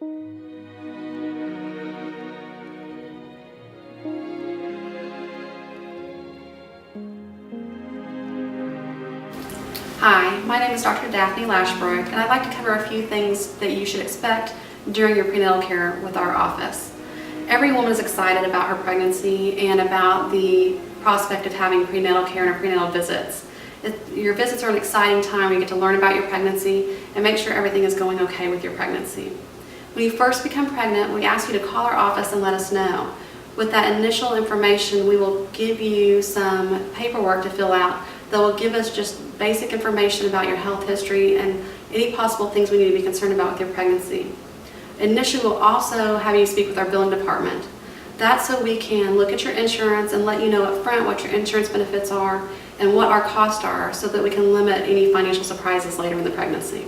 Hi, my name is Dr. Daphne Lashbrook, and I'd like to cover a few things that you should expect during your prenatal care with our office. Every woman is excited about her pregnancy and about the prospect of having prenatal care and prenatal visits. Your visits are an exciting time where you get to learn about your pregnancy and make sure everything is going okay with your pregnancy. When you first become pregnant, we ask you to call our office and let us know. With that initial information, we will give you some paperwork to fill out that will give us just basic information about your health history and any possible things we need to be concerned about with your pregnancy. Initially, we'll also have you speak with our billing department. That's so we can look at your insurance and let you know up front what your insurance benefits are and what our costs are so that we can limit any financial surprises later in the pregnancy.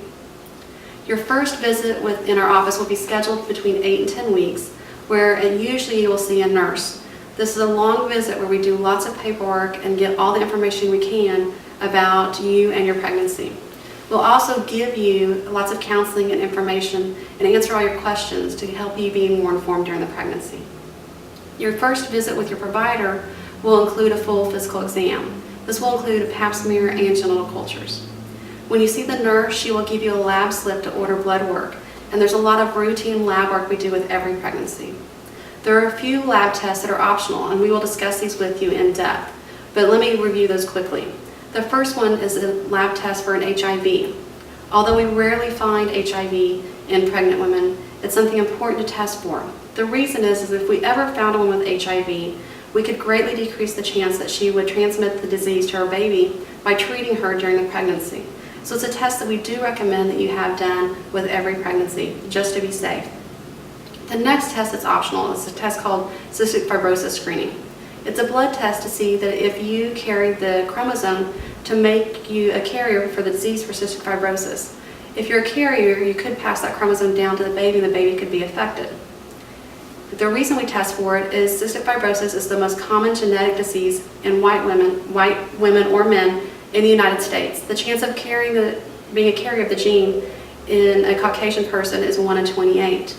Your first visit within our office will be scheduled between 8 and 10 weeks, where usually you will see a nurse. This is a long visit where we do lots of paperwork and get all the information we can about you and your pregnancy. We'll also give you lots of counseling and information and answer all your questions to help you be more informed during the pregnancy. Your first visit with your provider will include a full physical exam. This will include a pap smear and genital cultures. When you see the nurse, she will give you a lab slip to order blood work, and there's a lot of routine lab work we do with every pregnancy. There are a few lab tests that are optional, and we will discuss these with you in depth, but let me review those quickly. The first one is a lab test for an HIV. Although we rarely find HIV in pregnant women, it's something important to test for. The reason is if we ever found a woman with HIV, we could greatly decrease the chance that she would transmit the disease to her baby by treating her during the pregnancy. So it's a test that we do recommend that you have done with every pregnancy, just to be safe. The next test that's optional is a test called cystic fibrosis screening. It's a blood test to see that if you carry the chromosome to make you a carrier for the disease for cystic fibrosis. If you're a carrier, you could pass that chromosome down to the baby and the baby could be affected. The reason we test for it is cystic fibrosis is the most common genetic disease in white women or men in the United States. The chance of being a carrier of the gene in a Caucasian person is 1 in 28.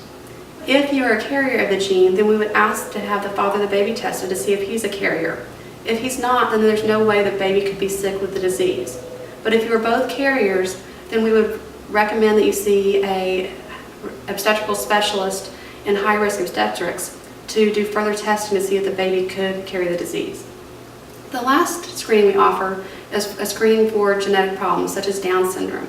If you are a carrier of the gene, then we would ask to have the father of the baby tested to see if he's a carrier. If he's not, then there's no way the baby could be sick with the disease. But if you are both carriers, then we would recommend that you see an obstetrical specialist in high-risk obstetrics to do further testing to see if the baby could carry the disease. The last screening we offer is a screening for genetic problems such as Down syndrome.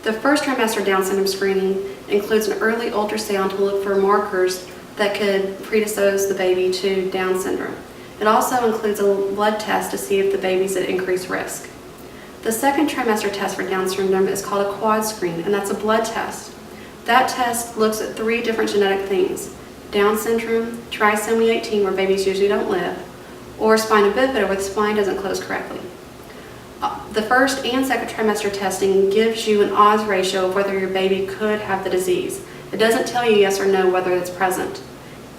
The first trimester Down syndrome screening includes an early ultrasound to look for markers that could predispose the baby to Down syndrome. It also includes a blood test to see if the baby's at increased risk. The second trimester test for Down syndrome is called a quad screen, and that's a blood test. That test looks at 3 different genetic things: Down syndrome, trisomy 18, where babies usually don't live, or spina bifida, where the spine doesn't close correctly. The first and second trimester testing gives you an odds ratio of whether your baby could have the disease. It doesn't tell you yes or no whether it's present.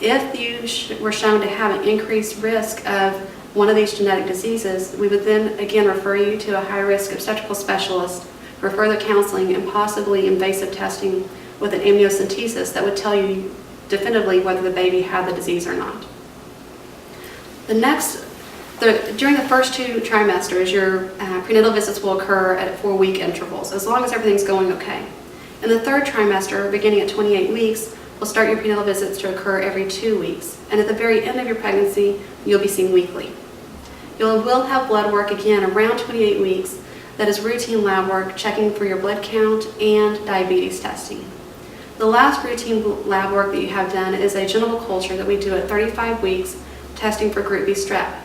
If you were shown to have an increased risk of one of these genetic diseases, we would then again refer you to a high-risk obstetrical specialist for further counseling and possibly invasive testing with an amniocentesis that would tell you definitively whether the baby had the disease or not. During the first 2 trimesters, your prenatal visits will occur at 4-week intervals, as long as everything's going okay. In the 3rd trimester, beginning at 28 weeks, we'll start your prenatal visits to occur every 2 weeks. And at the very end of your pregnancy, you'll be seen weekly. You will have blood work again around 28 weeks that is routine lab work, checking for your blood count and diabetes testing. The last routine lab work that you have done is a genital culture that we do at 35 weeks, testing for Group B strep.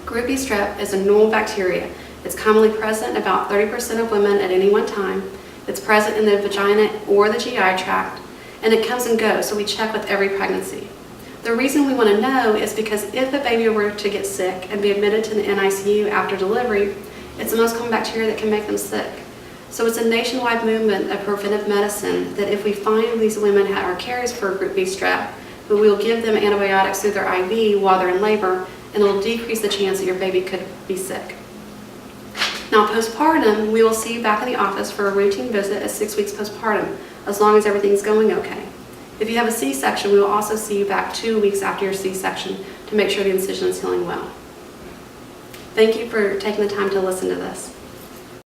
Group B strep is a normal bacteria. It's commonly present in about 30% of women at any one time. It's present in the vagina or the GI tract, and it comes and goes, so we check with every pregnancy. The reason we want to know is because if a baby were to get sick and be admitted to the NICU after delivery, it's the most common bacteria that can make them sick. So it's a nationwide movement of preventive medicine that if we find these women are carriers for Group B strep, we will give them antibiotics through their IV while they're in labor, and it'll decrease the chance that your baby could be sick. Now, postpartum, we will see you back in the office for a routine visit at 6 weeks postpartum, as long as everything's going okay. If you have a C-section, we will also see you back 2 weeks after your C-section to make sure the incision is healing well. Thank you for taking the time to listen to this.